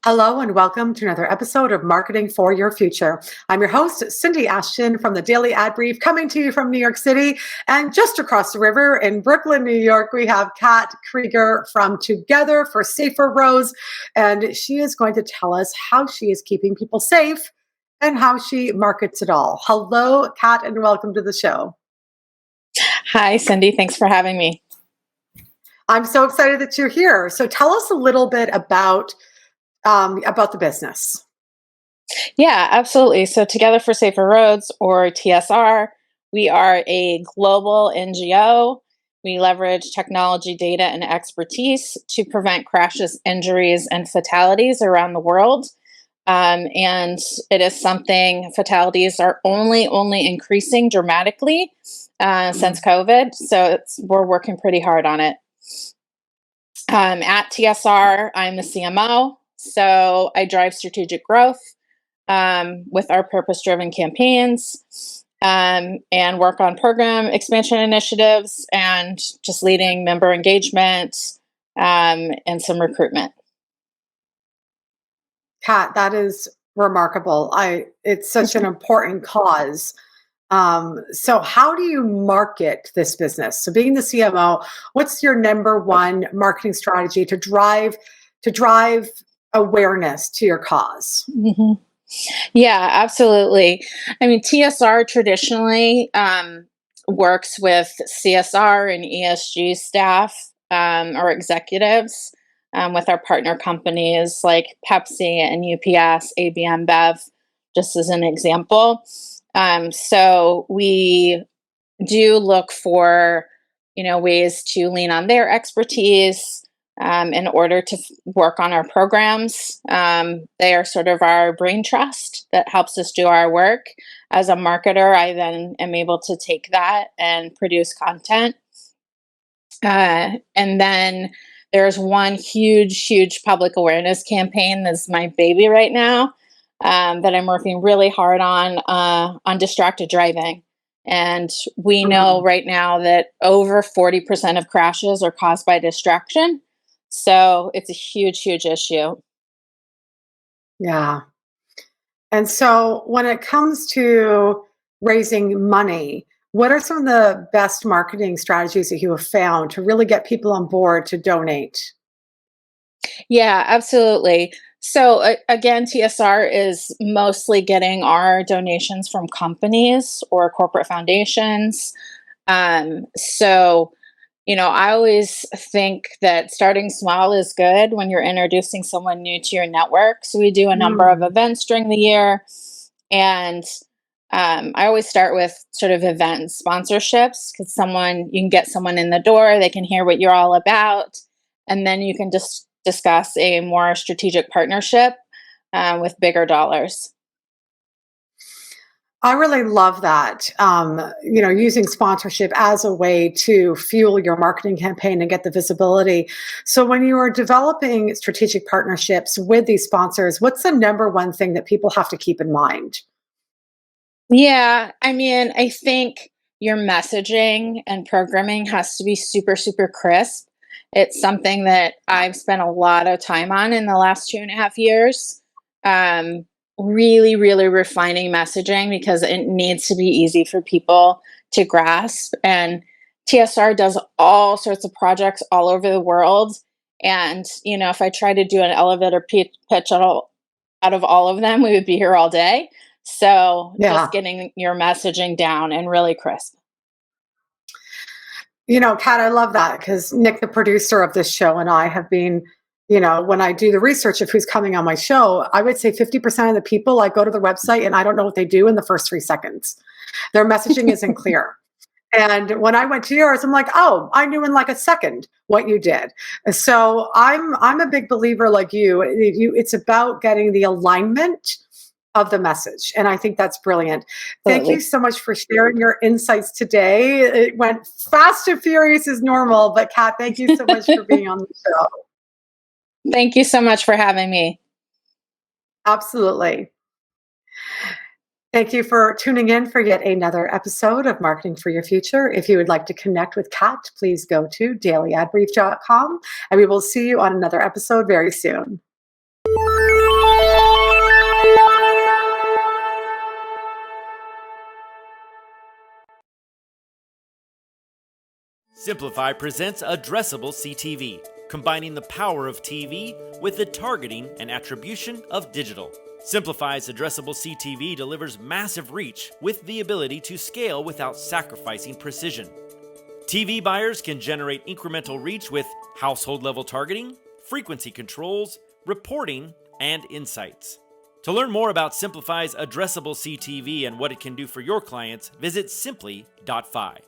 Hello and welcome to another episode of Marketing for Your Future. I'm your host, Cindy Ashton from the Daily Ad Brief, coming to you from New York City. And just across the river in Brooklyn, New York, we have Kat Krieger from Together for Safer Roads. And she is going to tell us how she is keeping people safe and how she markets it all. Hello, Kat, and welcome to the show. Hi, Cindy. Thanks for having me. I'm so excited that you're here. So tell us a little bit about the business. Yeah, absolutely. So, Together for Safer Roads, or TSR, we are a global NGO. We leverage technology, data, and expertise to prevent crashes, injuries, and fatalities around the world. And it is something, fatalities are only increasing dramatically since COVID. So, we're working pretty hard on it. At TSR, I'm the CMO. So I drive strategic growth with our purpose-driven campaigns and work on program expansion initiatives and just leading member engagement and some recruitment. Kat, that is remarkable. It's such an important cause. So how do you market this business? So being the CMO, what's your number one marketing strategy to drive awareness to your cause? Mm-hmm. Yeah, absolutely. I mean, TSR traditionally works with CSR and ESG staff or executives with our partner companies like Pepsi and UPS, ABM Bev, just as an example. So we do look for, ways to lean on their expertise in order to work on our programs. They are sort of our brain trust that helps us do our work. As a marketer, I then am able to take that and produce content. And then there's one huge public awareness campaign that's my baby right now that I'm working really hard on distracted driving. And we know right now that over 40% of crashes are caused by distraction. So it's a huge issue. Yeah. And so when it comes to raising money, what are some of the best marketing strategies that you have found to really get people on board to donate? Yeah, absolutely. So again, TSR is mostly getting our donations from companies or corporate foundations. So I always think that starting small is good when you're introducing someone new to your network. So we do a number of Mm. events during the year, and I always start with sort of event sponsorships because you can get someone in the door, they can hear what you're all about, and then you can just discuss a more strategic partnership with bigger dollars. I really love that. Using sponsorship as a way to fuel your marketing campaign and get the visibility. So, when you are developing strategic partnerships with these sponsors, what's the number one thing that people have to keep in mind? Yeah, I mean, I think your messaging and programming has to be super crisp. It's something that I've spent a lot of time on in the last 2.5 years. Um, really refining messaging because it needs to be easy for people to grasp. And TSR does all sorts of projects all over the world. And, if I try to do an elevator pitch out of all of them, we would be here all day. So Yeah. just getting your messaging down and really crisp. Kat, I love that because Nick, the producer of this show, and I have been, when I do the research of who's coming on my show, I would say 50% of the people, I go to the website and I don't know what they do in the first 3 seconds. Their messaging isn't clear. And when I went to yours, I'm like, oh, I knew in like a second what you did. So I'm a big believer like you. It's about getting the alignment of the message. And I think that's brilliant. Thank you Absolutely. so much for sharing your insights today. It went fast and furious as normal, but Kat, thank you so much for being on the show. Thank you so much for having me. Absolutely. Thank you for tuning in for yet another episode of Marketing for Your Future. If you would like to connect with Kat, please go to dailyadbrief.com and we will see you on another episode very soon. Simplify presents Addressable CTV, combining the power of TV with the targeting and attribution of digital. Simplify's Addressable CTV delivers massive reach with the ability to scale without sacrificing precision. TV buyers can generate incremental reach with household-level targeting, frequency controls, reporting, and insights. To learn more about Simplify's Addressable CTV and what it can do for your clients, visit simply.fi.